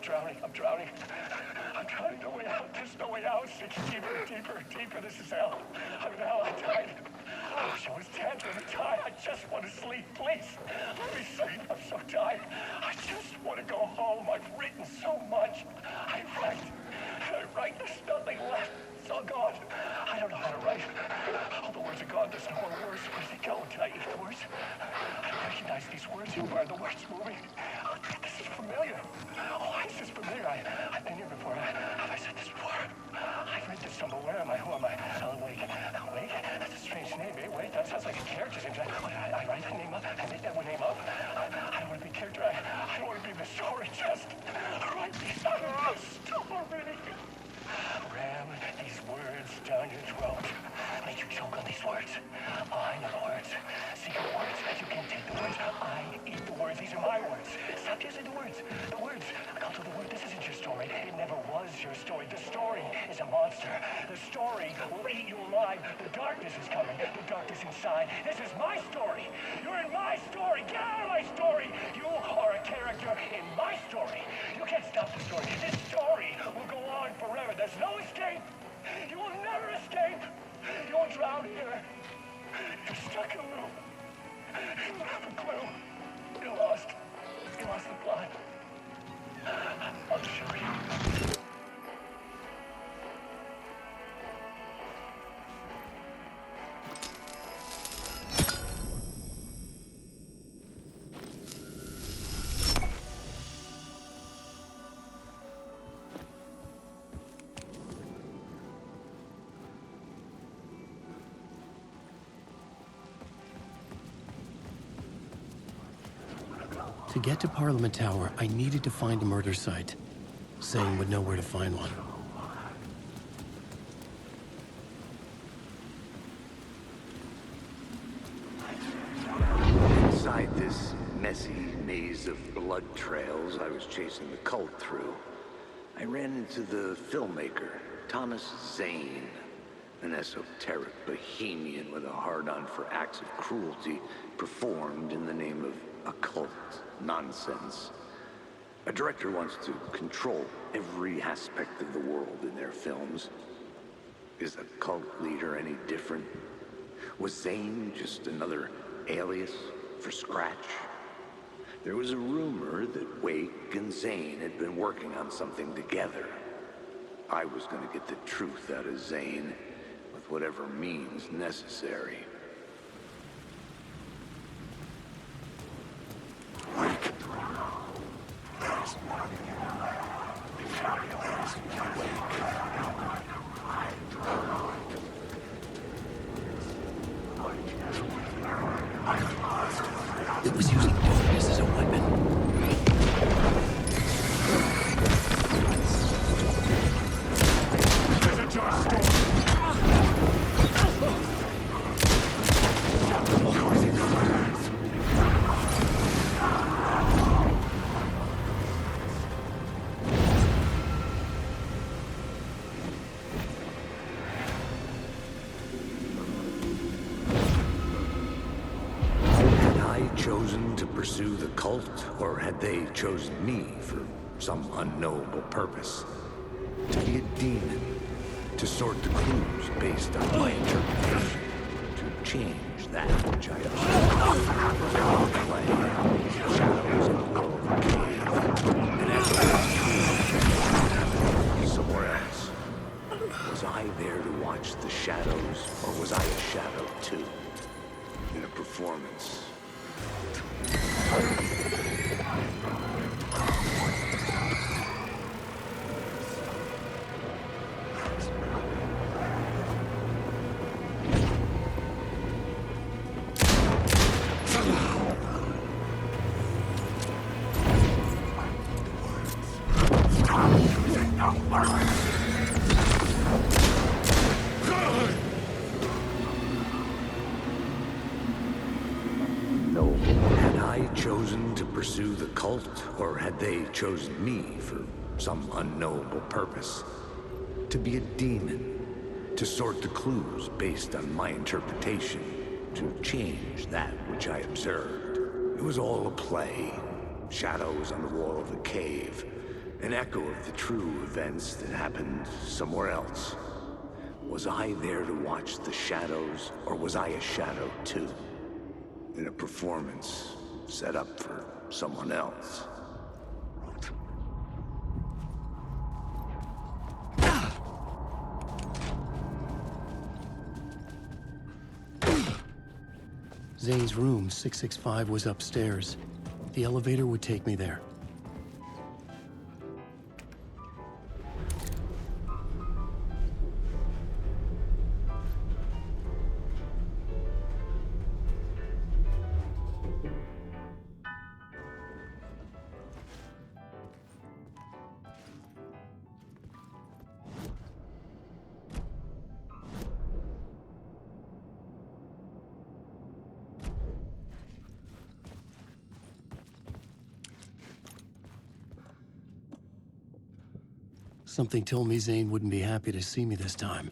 drowning. I'm drowning. I'm drowning. No way out. There's no way out. It's deeper, deeper, deeper. This is hell. I'm in hell. I died. I wish I was dead. Let me die. I just want to sleep. Please. Let me sleep. I'm so tired. I just want to go home. I've written so much. I write. There's nothing left. It's all gone. I don't know how to write. All the words are gone. There's no more words. Where did they go? Did I eat the words? I don't recognize these words. Who are the words moving? Oh, this is familiar. Oh, why is this familiar? I've been here before. Have I said this before? I've read this somewhere. Where am I? Who am I? Alan Wake. Alan Wake? That's a strange name. Eh? Wait, that sounds like a character's name. I write that name up. I make that one name up. I don't want to be a character. I don't want to be the story. Just write these out of the story. Ram these words down your throat. Make you choke on these words. I know the words. Secret words. You can't take the words. I eat the words. These are my words. Stop using the words. The words. Come to the word. This isn't your story. It never was your story. The story is a monster. The story will eat you alive. The darkness is coming. The darkness inside. This is my story. You're in my story. Get out of my story. You are a character in my story. You can't stop the story. This story will go on forever. There's no escape. You will never escape. You will drown here. You're stuck in a loop. You don't have a clue. You're lost. You lost the plot. I'll show you. To get to Parliament Tower, I needed to find a murder site. Zane would know where to find one. Inside this messy maze of blood trails I was chasing the cult through, I ran into the filmmaker, Thomas Zane, an esoteric bohemian with a hard-on for acts of cruelty performed in the name of occult nonsense. A director wants to control every aspect of the world in their films. Is a cult leader any different? Was Zane just another alias for Scratch? There was a rumor that Wake and Zane had been working on something together. I was going to get the truth out of Zane with whatever means necessary. It was using darkness as a weapon. There's a dark storm. Chosen to pursue the cult, or had they chosen me for some unknowable purpose? To be a demon, to sort the clues based on my interpretation, to change that which I observed. Play, shadows in the wall of a cave, and after somewhere else. Was I there to watch the shadows, or was I a shadow too? In a performance. Chosen to pursue the cult, or had they chosen me for some unknowable purpose? To be a demon, to sort the clues based on my interpretation, to change that which I observed. It was all a play. Shadows on the wall of the cave, An echo of the true events that happened somewhere else. Was I there to watch the shadows, or was I a shadow too? In a performance set up for someone else. Zane's room, 665, was upstairs. The elevator would take me there. Something told me Zane wouldn't be happy to see me this time.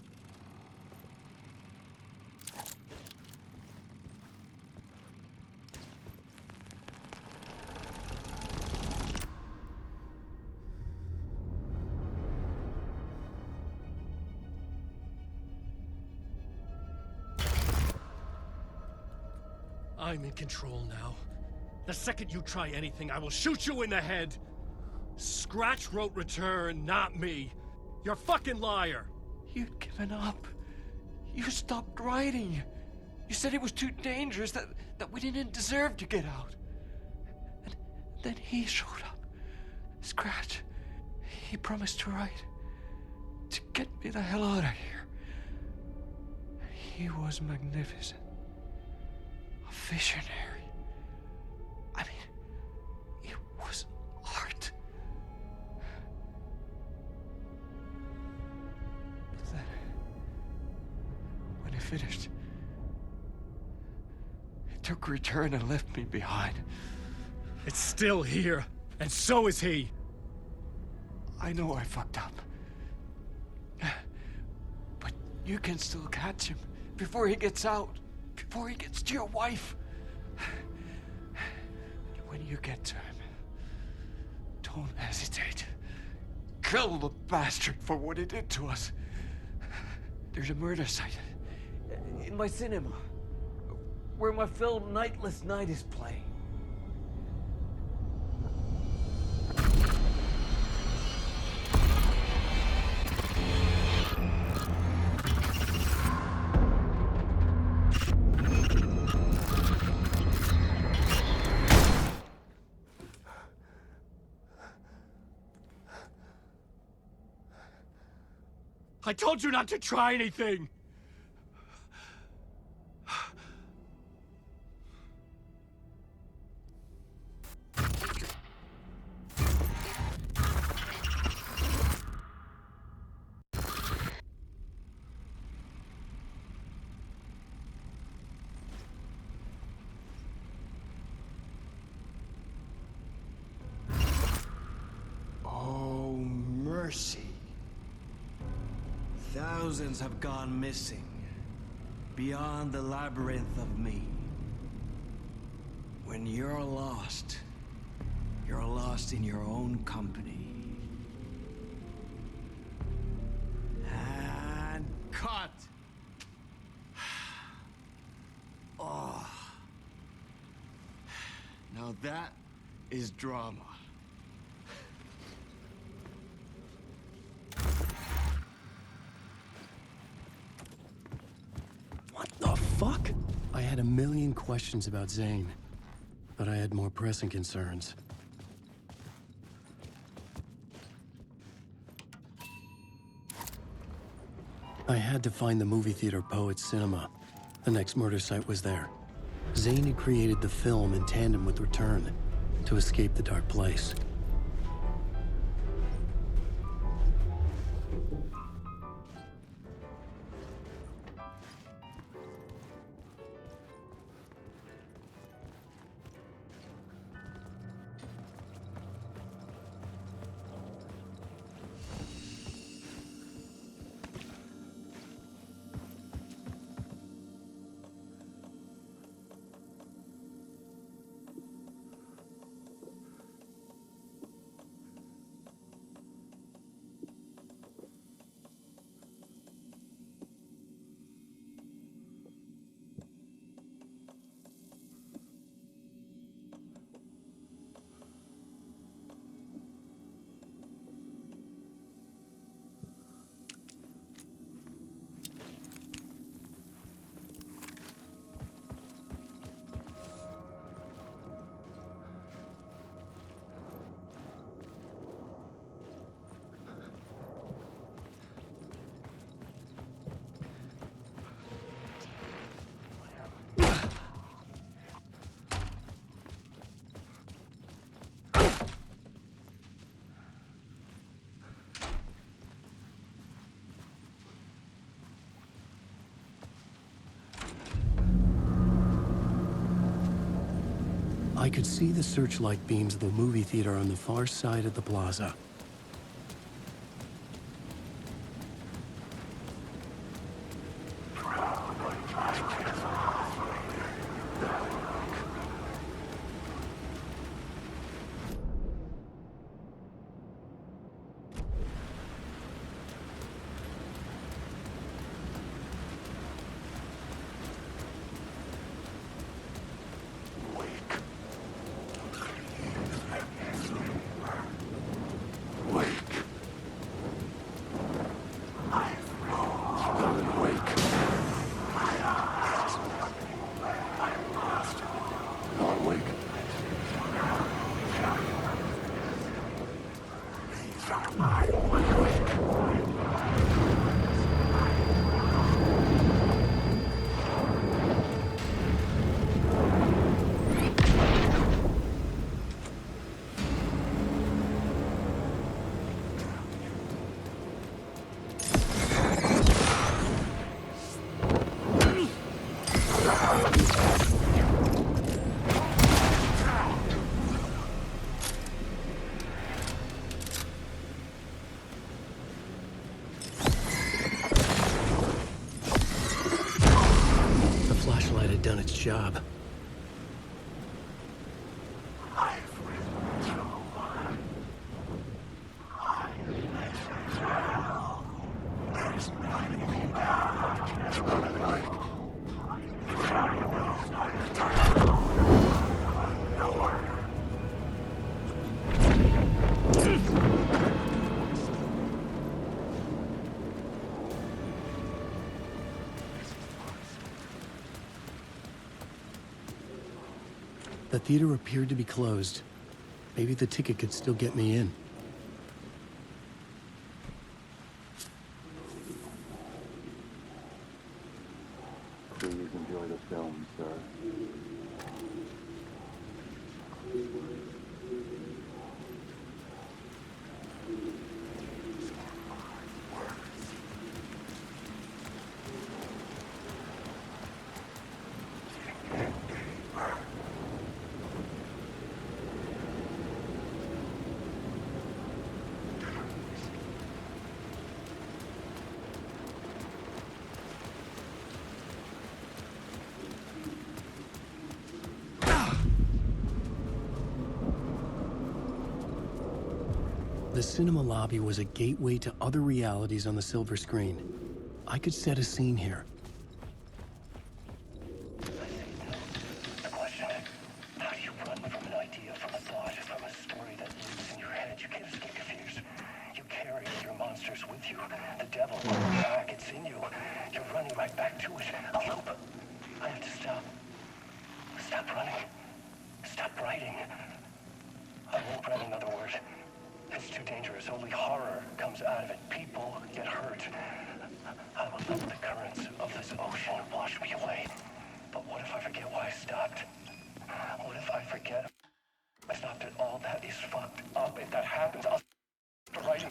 I'm in control now. The second you try anything, I will shoot you in the head! Scratch wrote return, not me. You're a fucking liar! You'd given up. You stopped writing. You said it was too dangerous, that we didn't deserve to get out. And then he showed up. Scratch. He promised to write. To get me the hell out of here. He was magnificent. A visionary. I mean, it was art. But then, when he finished, he took a return and left me behind. It's still here, and so is he. I know I fucked up. But you can still catch him before he gets out, before he gets to your wife. When you get to him, don't hesitate. Kill the bastard for what he did to us. There's a murder site in my cinema where my film Nightless Night is playing. I told you not to try anything! Oh, mercy. Thousands have gone missing, beyond the labyrinth of me. When you're lost in your own company. And cut! Oh. Now that is drama. What the fuck? I had a million questions about Zane, but I had more pressing concerns. I had to find the movie theater Poets Cinema. The next murder site was there. Zane had created the film in tandem with Return to escape the dark place. I could see the searchlight beams of the movie theater on the far side of the plaza. Done its job. The theater appeared to be closed. Maybe the ticket could still get me in. Please enjoy the film, sir. The cinema lobby was a gateway to other realities on the silver screen. I could set a scene here. The question, how do you run from an idea, from a thought, from a story that lives in your head? You can't escape confused. You carry your monsters with you. The devil on your back, it's in you. You're running right back to it. A loop. I have to stop. Stop running. Stop writing. I won't write another word. It's too dangerous. Only horror comes out of it. People get hurt. I will let the currents of this ocean wash me away. But what if I forget why I stopped? What if I forget I stopped it? All that is fucked up. If that happens, I'll start writing.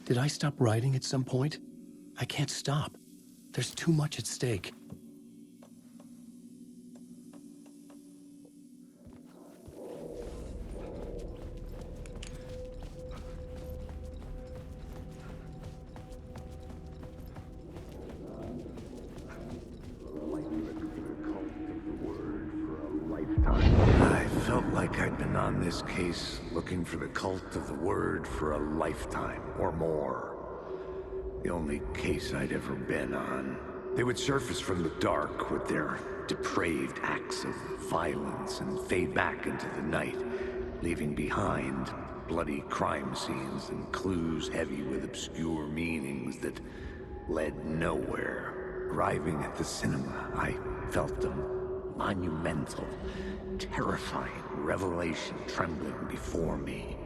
Did I stop writing at some point? I can't stop. There's too much at stake. I felt like I'd been on this case looking for the cult of the word for a lifetime or more. The only case I'd ever been on. They would surface from the dark with their depraved acts of violence and fade back into the night, leaving behind bloody crime scenes and clues heavy with obscure meanings that led nowhere. Arriving at the cinema, I felt a monumental, terrifying revelation trembling before me,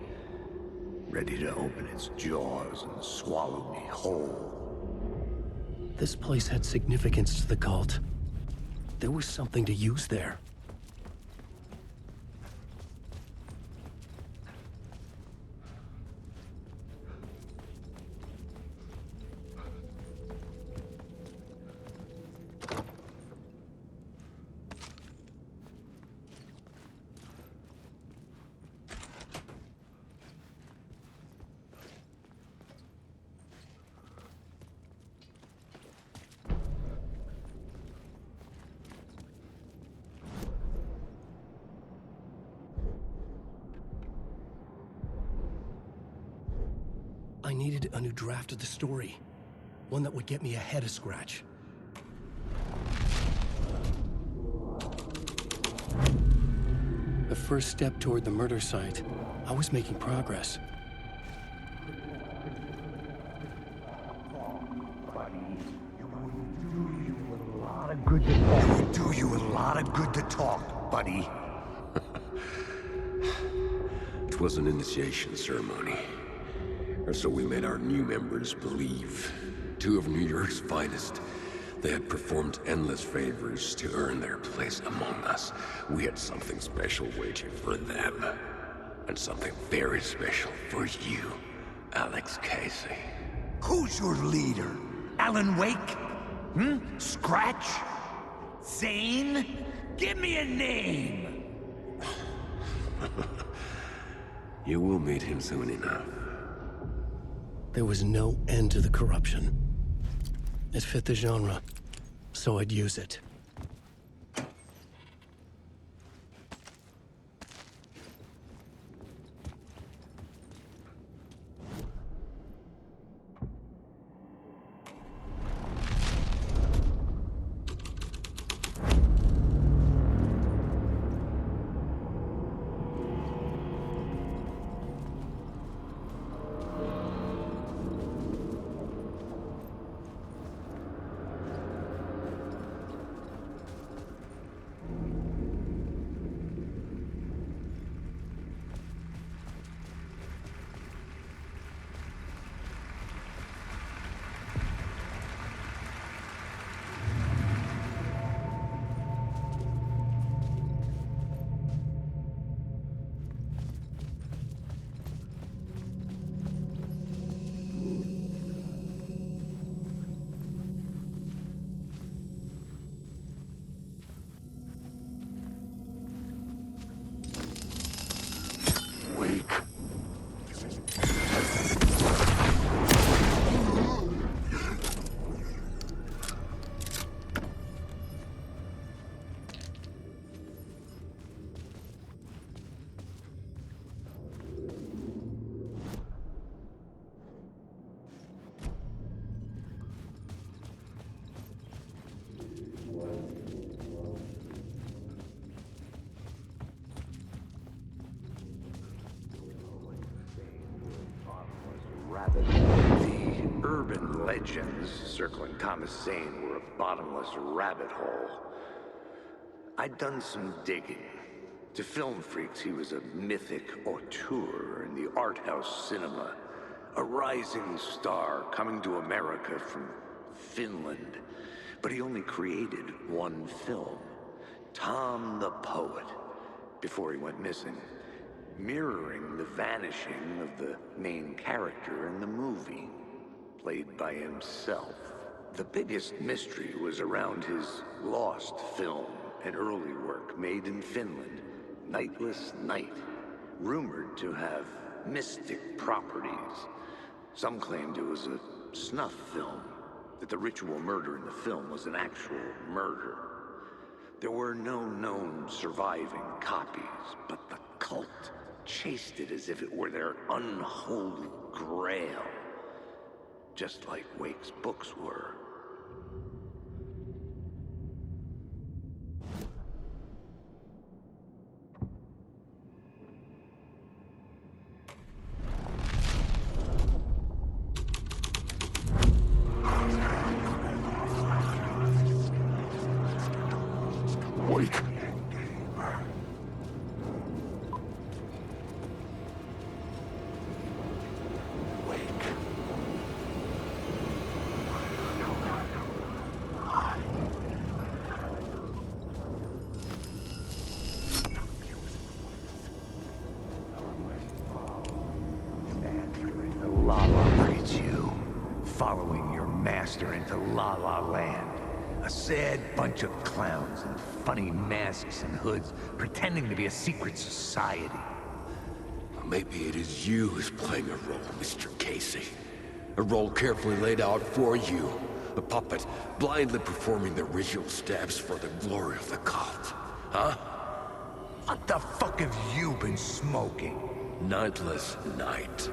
ready to open its jaws and swallow me whole. This place had significance to the cult. There was something to use there. I needed a new draft of the story. One that would get me ahead of Scratch. The first step toward the murder site, I was making progress. It would do you a lot of good to talk, buddy. It was an initiation ceremony. Or so we made our new members believe. Two of New York's finest. They had performed endless favors to earn their place among us. We had something special waiting for them. And something very special for you, Alex Casey. Who's your leader? Alan Wake? Scratch? Zane? Give me a name! You will meet him soon enough. There was no end to the corruption. It fit the genre, so I'd use it. The urban legends circling Thomas Zane were a bottomless rabbit hole. I'd done some digging. To film freaks, he was a mythic auteur in the art house cinema. A rising star coming to America from Finland. But he only created one film, Tom the Poet, before he went missing. Mirroring the vanishing of the main character in the movie, played by himself. The biggest mystery was around his lost film, an early work made in Finland, Nightless Night, rumored to have mystic properties. Some claimed it was a snuff film, that the ritual murder in the film was an actual murder. There were no known surviving copies, but the cult chased it as if it were their unholy grail. Just like Wake's books were. Wake! Following your master into La La Land. A sad bunch of clowns in funny masks and hoods, pretending to be a secret society. Maybe it is you who's playing a role, Mr. Casey. A role carefully laid out for you. A puppet, blindly performing the ritual steps for the glory of the cult. Huh? What the fuck have you been smoking? Nightless Night.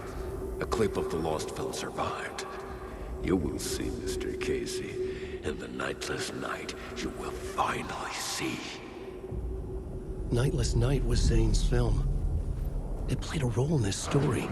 A clip of the lost film survived. You will see, Mr. Casey. In the Nightless Night, you will finally see. Nightless Night was Zane's film. It played a role in this story.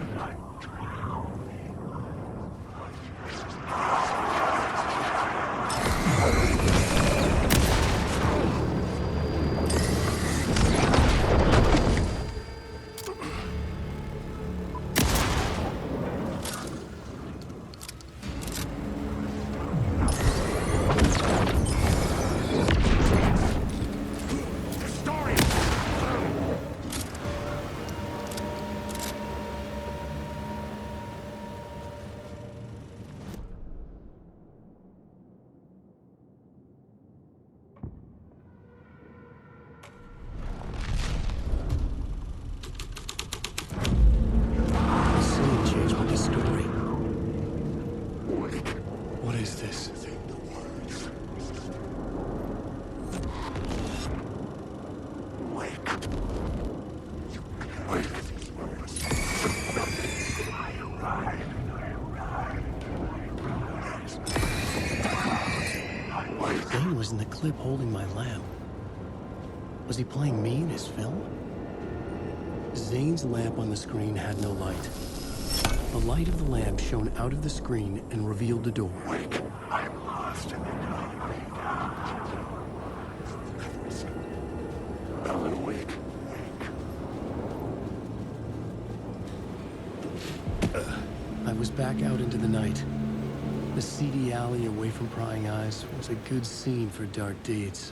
What is this? Zane was in the clip holding my lamp. Was he playing me in his film? Zane's lamp on the screen had no light. The light of the lamp shone out of the screen and revealed the door. I'm lost in the dark. Alan, wake. I was back out into the night. The seedy alley away from prying eyes was a good scene for dark deeds.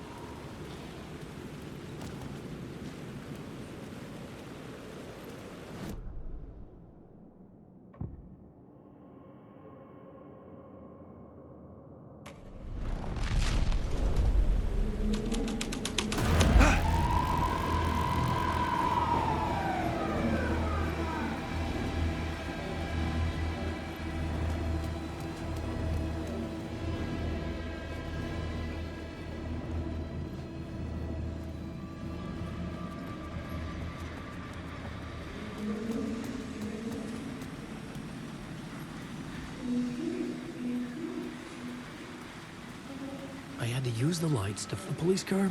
I had to use the lights to the police car.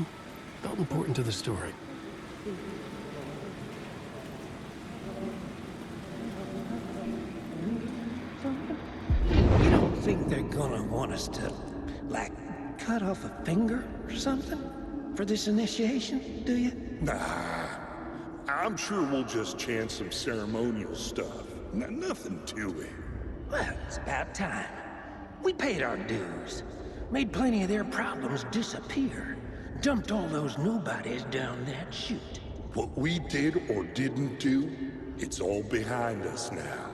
Felt important to the story. You don't think they're gonna want us to, like, cut off a finger or something for this initiation, do you? Nah, I'm sure we'll just chant some ceremonial stuff. Nothing to it. Well, it's about time. We paid our dues. Made plenty of their problems disappear. Dumped all those nobodies down that chute. What we did or didn't do, it's all behind us now.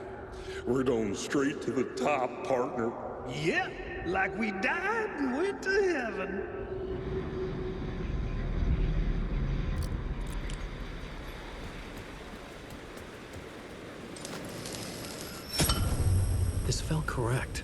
We're going straight to the top, partner. Yeah, like we died and went to heaven. This felt correct.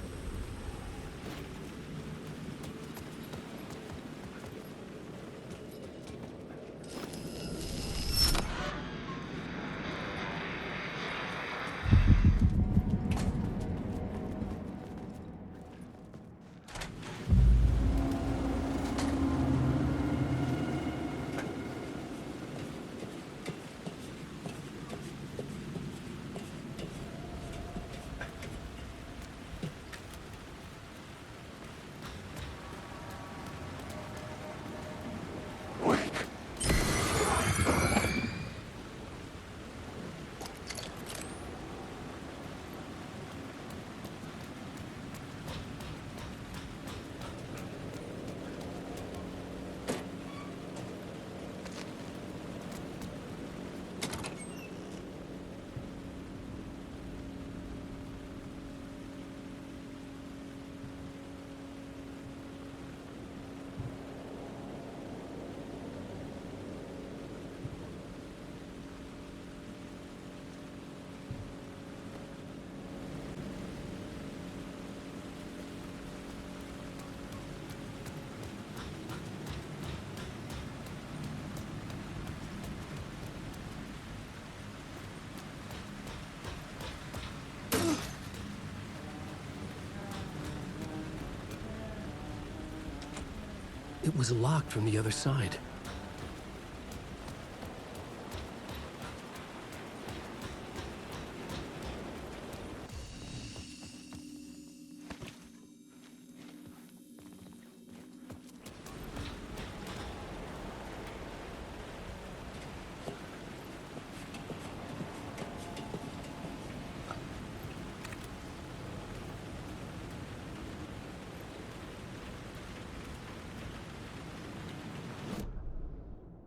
It was locked from the other side.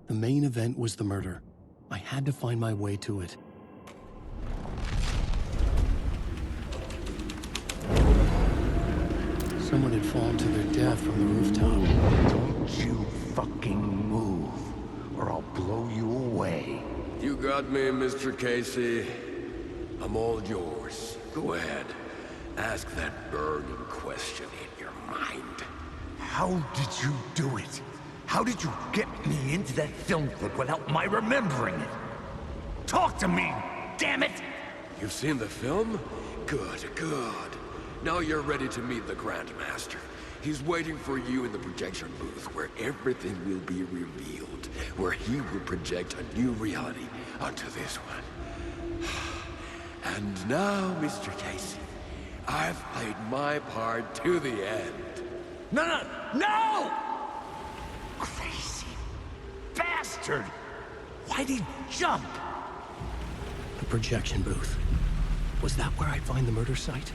The main event was the murder. I had to find my way to it. Someone had fallen to their death from the rooftop. Don't you fucking move, or I'll blow you away. You got me, Mr. Casey. I'm all yours. Go ahead. Ask that burning question in your mind. How did you do it? How did you get me into that film clip without my remembering it? Talk to me, damn it! You've seen the film? Good, good. Now you're ready to meet the Grandmaster. He's waiting for you in the projection booth where everything will be revealed, where he will project a new reality onto this one. And now, Mr. Casey, I've played my part to the end. No! Crazy bastard! Why'd he jump? The projection booth. Was that where I'd find the murder site?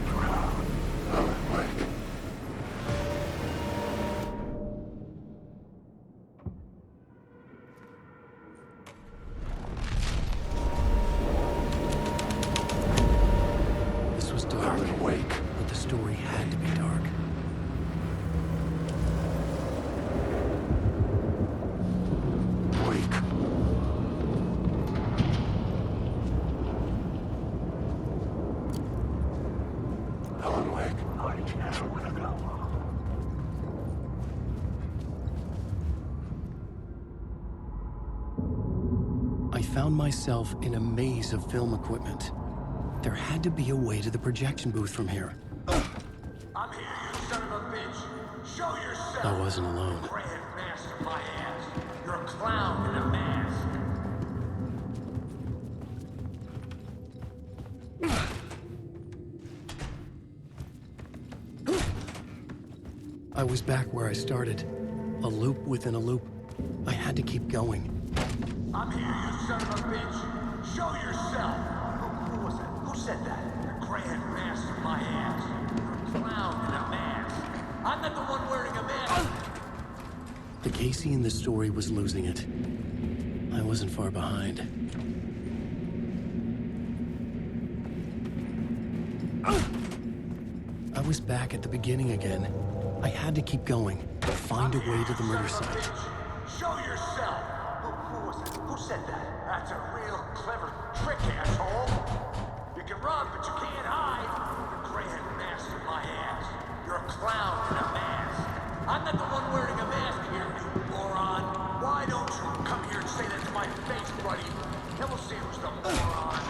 Ground. I found myself in a maze of film equipment. There had to be a way to the projection booth from here. I'm here, you son of a bitch. Show yourself. I wasn't alone. Grand master my ass. You're a clown in a mask. I was back where I started. A loop within a loop. I had to keep going. I'm here, you son of a bitch. Show yourself. Who was that? Who said that? The grand master my ass. You're a clown in a mask. I'm not the one wearing a mask. The Casey in the story was losing it. I wasn't far behind. I was back at the beginning again. I had to keep going, find a way to the murder site. Show yourself! Who was it? Who said that? That's a real clever trick, asshole! You can run, but you can't hide! The grand master my ass. You're a clown in a mask. I'm not the one wearing a mask here, you moron! Why don't you come here and say that to my face, buddy? Then we'll see who's the moron.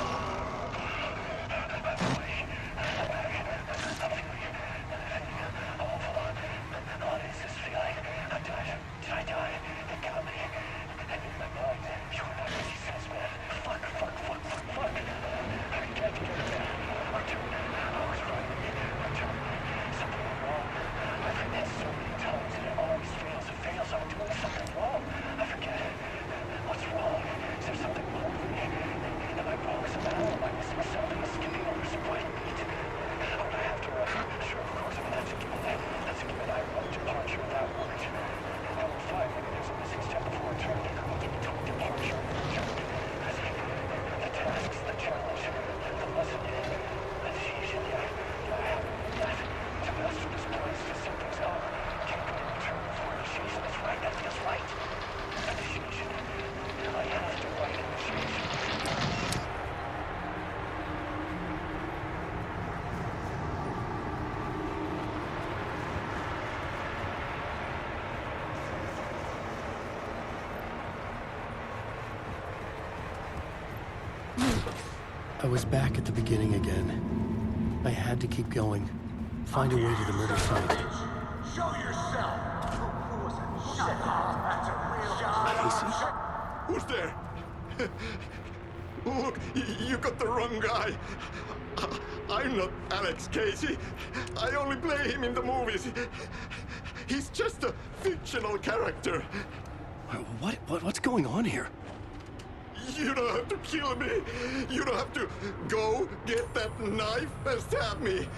I was back at the beginning again. I had to keep going, find a way to the murder site. Show yourself! Who was it? Who said that? That's a real Casey? Who's there? Look, you got the wrong guy. I'm not Alex Casey. I only play him in the movies. He's just a fictional character. What's going on here? You don't have to kill me. You don't have to go get that knife and stab me.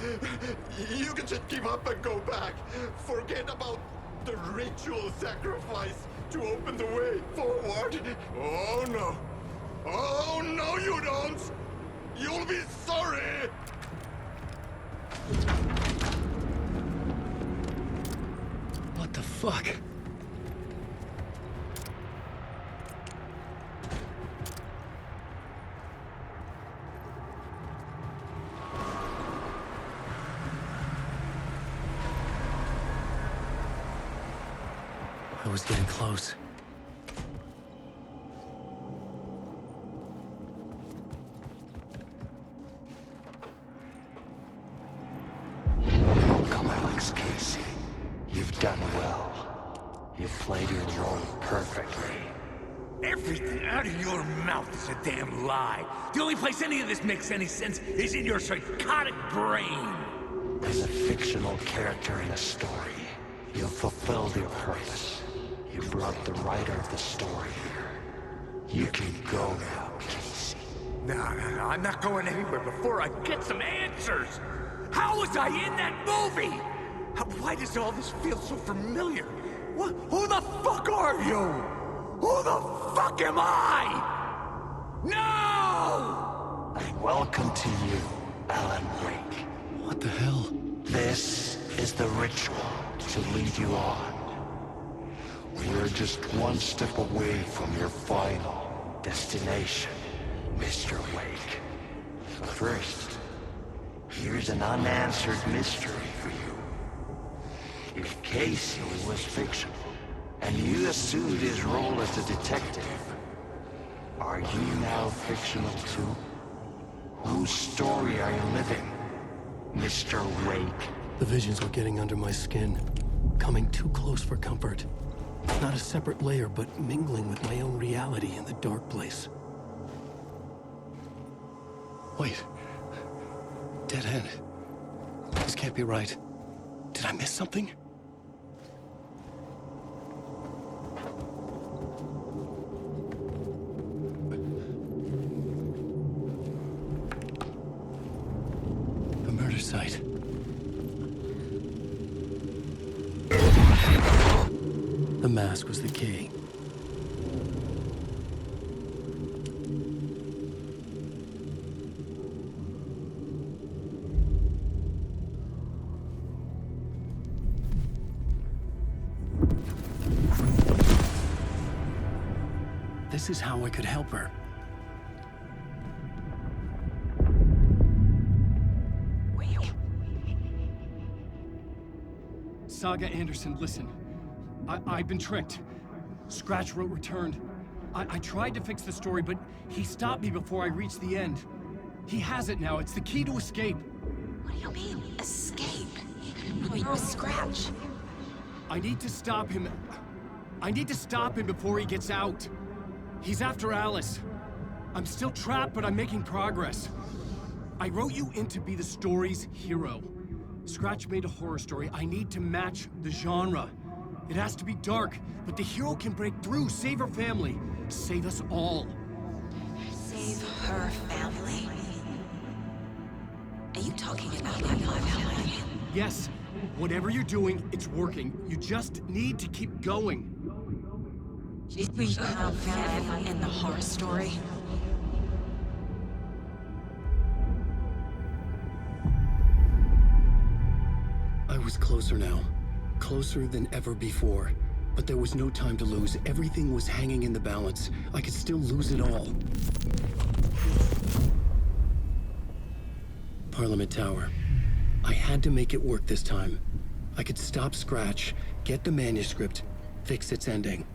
You can just give up and go back. Forget about the ritual sacrifice to open the way forward. Oh no. Oh no, you don't. You'll be sorry. What the fuck? I was getting close. Welcome, Alex Casey. You've done well. You've played your role perfectly. Everything out of your mouth is a damn lie. The only place any of this makes any sense is in your psychotic brain. As a fictional character in a story, you've fulfilled your purpose. You brought the writer of the story here. You can go now, Casey. No, I'm not going anywhere before I get some answers. How was I in that movie? Why does all this feel so familiar? Who the fuck are you? Who the fuck am I? No! And welcome to you, Alan Wake. What the hell? This is the ritual to lead you on. We're just one step away from your final destination, Mr. Wake. But first, here's an unanswered mystery for you. If Casey was fictional, and you assumed his role as a detective, Are you now fictional too? Whose story are you living, Mr. Wake? The visions were getting under my skin, coming too close for comfort. Not a separate layer, but mingling with my own reality in the dark place. Wait. Dead end. This can't be right. Did I miss something? The murder site. The mask was the key. This is how I could help her. Saga Anderson, listen. I've been tricked. Scratch wrote returned. I tried to fix the story, but he stopped me before I reached the end. He has it now. It's the key to escape. What do you mean, escape? You're a Scratch. I need to stop him. I need to stop him before he gets out. He's after Alice. I'm still trapped, but I'm making progress. I wrote you in to be the story's hero. Scratch made a horror story. I need to match the genre. It has to be dark, but the hero can break through, save her family, save us all. Save her family? Are you talking about my family? Yes. Whatever you're doing, it's working. You just need to keep going. Did we have family in the horror story? I was closer now. Closer than ever before. But there was no time to lose. Everything was hanging in the balance. I could still lose it all. Parliament Tower. I had to make it work this time. I could stop Scratch, get the manuscript, fix its ending.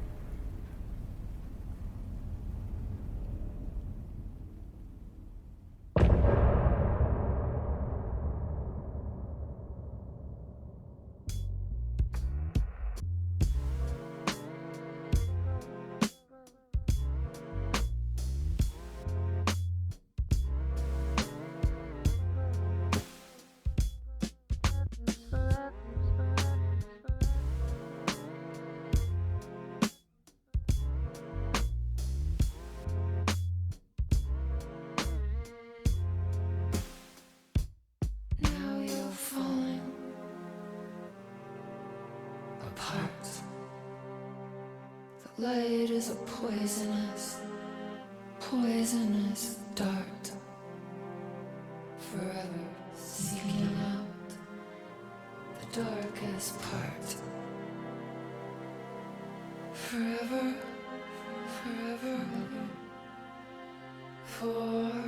Light is a poisonous dart, forever seeking out the darkest part. Forever, forever, forever.